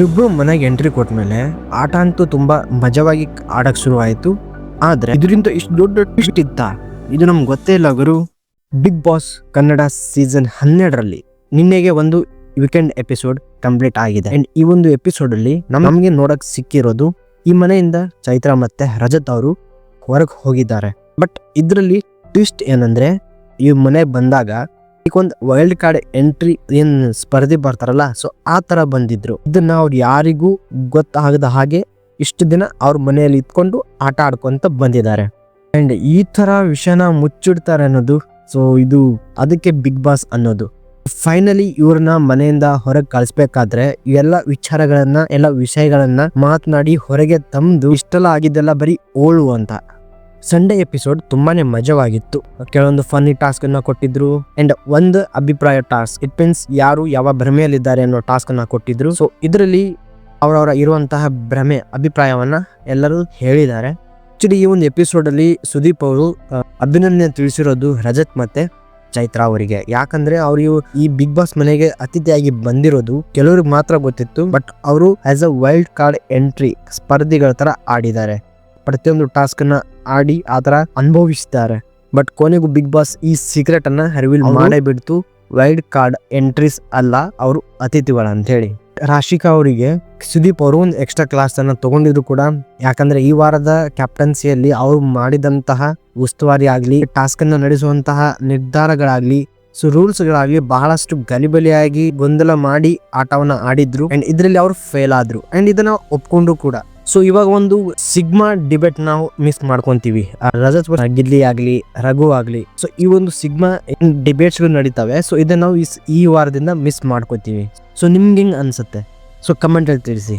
ಇಬ್ರು ಮನೆಗೆ ಎಂಟ್ರಿ ಕೊಟ್ಮೇಲೆ ಆಟ ಅಂತೂ ತುಂಬಾ ಮಜವಾಗಿ ಆಡಕ್ ಶುರು ಆಯ್ತು. ಆದ್ರೆ ಇದರಿಂದ ಇಷ್ಟು ದೊಡ್ಡ ಟ್ವಿಸ್ಟ್ ಇತ್ತ, ಇದು ನಮ್ಗೆ ಗೊತ್ತೇ ಇಲ್ಲ ಗುರು. ಬಿಗ್ ಬಾಸ್ ಕನ್ನಡ ಸೀಸನ್ 12ರಲ್ಲಿ ನಿನ್ನೆಗೆ ಒಂದು ವೀಕೆಂಡ್ ಎಪಿಸೋಡ್ ಕಂಪ್ಲೀಟ್ ಆಗಿದೆ. ಅಂಡ್ ಈ ಒಂದು ಎಪಿಸೋಡ್ ಅಲ್ಲಿ ನಮ್ಗೆ ನೋಡಕ್ ಸಿಕ್ಕಿರೋದು, ಈ ಮನೆಯಿಂದ ಚೈತ್ರ ಮತ್ತೆ ರಜತ್ ಅವರು ಹೊರಗೆ ಹೋಗಿದ್ದಾರೆ. ಬಟ್ ಇದ್ರಲ್ಲಿ ಟ್ವಿಸ್ಟ್ ಏನಂದ್ರೆ, ಈ ಮನೆ ಬಂದಾಗ ಒಂದು ವೈಲ್ಡ್ ಕಾರ್ಡ್ ಎಂಟ್ರಿ ಏನ್ ಸ್ಪರ್ಧೆ ಬರ್ತಾರಲ್ಲ, ಸೊ ಆ ತರ ಬಂದಿದ್ರು. ಇದನ್ನ ಅವ್ರು ಯಾರಿಗೂ ಗೊತ್ತಾಗದ ಹಾಗೆ ಇಷ್ಟು ದಿನ ಅವ್ರ ಮನೆಯಲ್ಲಿ ಇತ್ಕೊಂಡು ಆಟ ಆಡ್ಕೊಂತ ಬಂದಿದ್ದಾರೆ. ಅಂಡ್ ಈ ತರ ವಿಷಯನ ಮುಚ್ಚಿಡ್ತಾರೆ ಅನ್ನೋದು, ಸೊ ಇದು ಅದಕ್ಕೆ ಬಿಗ್ ಬಾಸ್ ಅನ್ನೋದು. ಫೈನಲಿ ಇವ್ರನ್ನ ಮನೆಯಿಂದ ಹೊರಗೆ ಕಳಿಸ್ಬೇಕಾದ್ರೆ ಎಲ್ಲ ವಿಚಾರಗಳನ್ನ ಎಲ್ಲ ವಿಷಯಗಳನ್ನ ಮಾತನಾಡಿ ಹೊರಗೆ ತಂದು ಇಷ್ಟೆಲ್ಲ ಆಗಿದ್ದೆಲ್ಲ ಬರೀ ಓಳು ಅಂತ. ಸಂಡೇ ಎಪಿಸೋಡ್ ತುಂಬಾನೇ ಮಜವಾಗಿತ್ತು. ಕೆಲವೊಂದು ಫನ್ನಿ ಟಾಸ್ಕ್ ಅನ್ನ ಕೊಟ್ಟಿದ್ರು. ಅಂಡ್ ಒಂದು ಅಭಿಪ್ರಾಯ ಟಾಸ್ಕ್, ಇಟ್ ಮೀನ್ಸ್ ಯಾರು ಯಾವ ಭ್ರಮೆಯಲ್ಲಿದ್ದಾರೆ ಅನ್ನೋ ಟಾಸ್ಕ್ ಅನ್ನ ಕೊಟ್ಟಿದ್ರು. ಸೊ ಇದರಲ್ಲಿ ಅವರವರ ಇರುವಂತಹ ಭ್ರಮೆ ಅಭಿಪ್ರಾಯವನ್ನ ಎಲ್ಲರೂ ಹೇಳಿದ್ದಾರೆ. ಆಕ್ಚುಲಿ ಈ ಒಂದು ಎಪಿಸೋಡ್ ಅಲ್ಲಿ ಸುದೀಪ್ ಅವರು ಅಭಿನಂದನೆ ತಿಳಿಸಿರೋದು ರಜತ್ ಮತ್ತೆ ಚೈತ್ರ ಅವರಿಗೆ. ಯಾಕಂದ್ರೆ ಅವರು ಈ ಬಿಗ್ ಬಾಸ್ ಮನೆಗೆ ಅತಿಥಿಯಾಗಿ ಬಂದಿರೋದು ಕೆಲವ್ರಿಗೆ ಮಾತ್ರ ಗೊತ್ತಿತ್ತು. ಬಟ್ ಅವರು as a wild card entry ಸ್ಪರ್ಧಿಗಳ ತರ ಆಡಿದ್ದಾರೆ. ಪ್ರತಿಯೊಂದು ಟಾಸ್ಕ್ ಅನ್ನ ಆಡಿ ಆತರ ಅನುಭವಿಸಿದ್ದಾರೆ. ಬಟ್ ಕೊನೆಗೂ ಬಿಗ್ ಬಾಸ್ ಈ ಸೀಕ್ರೆಟ್ ಅನ್ನ ರಿವೀಲ್ ಮಾಡೇ ಬಿಡ್ತು, ವೈಲ್ಡ್ ಕಾರ್ಡ್ ಎಂಟ್ರೀಸ್ ಅಲ್ಲ, ಅವರು ಅತಿಥಿಗಳು ಅಂತ ಹೇಳಿ. ರಾಶಿಕಾ ಅವರಿಗೆ ಸುದೀಪ್ ಅವರು ಒಂದು ಎಕ್ಸ್ಟ್ರಾ ಕ್ಲಾಸ್ ಅನ್ನ ತಗೊಂಡಿದ್ರು ಕೂಡ. ಯಾಕಂದ್ರೆ ಈ ವಾರದ ಕ್ಯಾಪ್ಟನ್ಸಿಯಲ್ಲಿ ಅವರು ಮಾಡಿದಂತಹ ಉಸ್ತುವಾರಿ ಆಗ್ಲಿ, ಟಾಸ್ಕ್ ಅನ್ನ ನಡೆಸುವಂತಹ ನಿರ್ಧಾರಗಳಾಗ್ಲಿ, ಸೊ ರೂಲ್ಸ್ ಗಳಾಗ್ಲಿ ಬಹಳಷ್ಟು ಗಲಿಬಲಿಯಾಗಿ ಗೊಂದಲ ಮಾಡಿ ಆಟವನ್ನ ಆಡಿದ್ರು. ಅಂಡ್ ಇದರಲ್ಲಿ ಅವರು ಫೇಲ್ ಆದ್ರು. ಅಂಡ್ ಇದನ್ನ ಒಪ್ಕೊಂಡ್ರು ಕೂಡ. ಸೊ ಇವಾಗ ಒಂದು ಸಿಗ್ಮಾ ಡಿಬೇಟ್ ನಾವು ಮಿಸ್ ಮಾಡ್ಕೊಂತೀವಿ. ರಜತ್ ಗಿಲ್ಲಿ ಆಗ್ಲಿ, ರಘು ಆಗ್ಲಿ, ಸೊ ಈ ಒಂದು ಸಿಗ್ಮಾ ಡಿಬೇಟ್ಸ್ ಗಳು ನಡೀತವೆ. ಸೊ ಇದನ್ನ ನಾವು ಈ ವಾರದಿಂದ ಮಿಸ್ ಮಾಡ್ಕೋತೀವಿ. ಸೊ ನಿಮ್ಗೆ ಹೆಂಗ್ ಅನ್ಸುತ್ತೆ? ಸೊ ಕಮೆಂಟ್ ಅಲ್ಲಿ ತಿಳಿಸಿ.